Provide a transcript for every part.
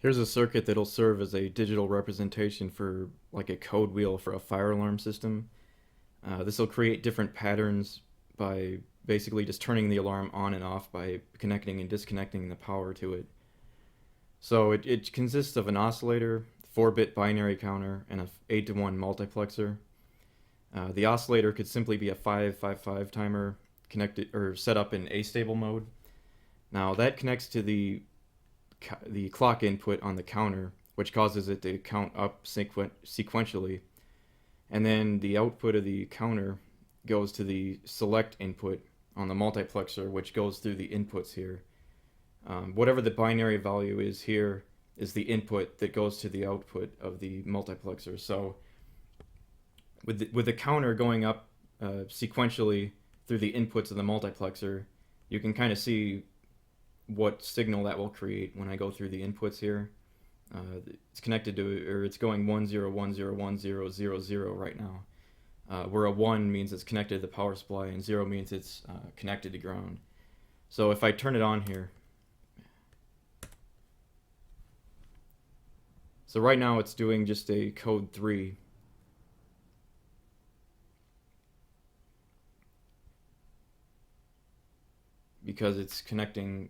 Here's a circuit that'll serve as a digital representation for like a code wheel for a fire alarm system. This will create different patterns by basically just turning the alarm on and off by connecting and disconnecting the power to it. So it consists of an oscillator, 4-bit binary counter, and a 8 to 1 multiplexer. The oscillator could simply be a 555 timer connected or set up in astable mode. Now that connects to the clock input on the counter, which causes it to count up sequentially, and then the output of the counter goes to the select input on the multiplexer, which goes through the inputs here. Whatever the binary value is here is the input that goes to the output of the multiplexer. So with the counter going up sequentially through the inputs of the multiplexer, you can kind of see what signal that will create when I go through the inputs here. It's connected to, or it's going 10101000 right now, where a 1 means it's connected to the power supply and 0 means it's connected to ground. So if I turn it on here, so right now it's doing just a code 3. Because it's connecting,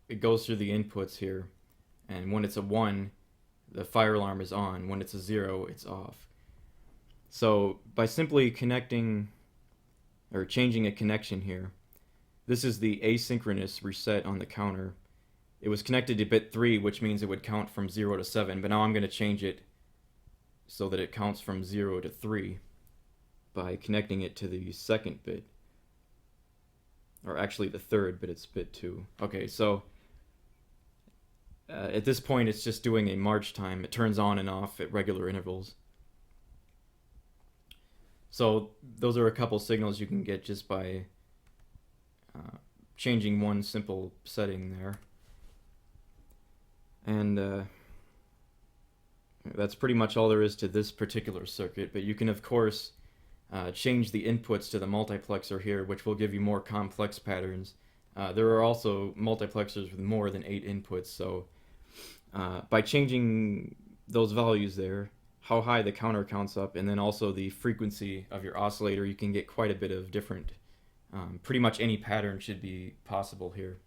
it goes through the inputs here, and when it's a 1, the fire alarm is on. When it's a 0, it's off. So by simply connecting or changing a connection here, this is the asynchronous reset on the counter. It was connected to bit 3, which means it would count from 0 to 7, but now I'm going to change it so that it counts from 0 to 3 by connecting it to the second bit, or actually the third, but it's bit 2. Okay, so at this point it's just doing a march time. It turns on and off at regular intervals. So those are a couple signals you can get just by changing one simple setting there. And that's pretty much all there is to this particular circuit, but you can of course change the inputs to the multiplexer here, which will give you more complex patterns. There are also multiplexers with more than 8 inputs, so by changing those values there, how high the counter counts up, and then also the frequency of your oscillator, you can get quite a bit of different, pretty much any pattern should be possible here.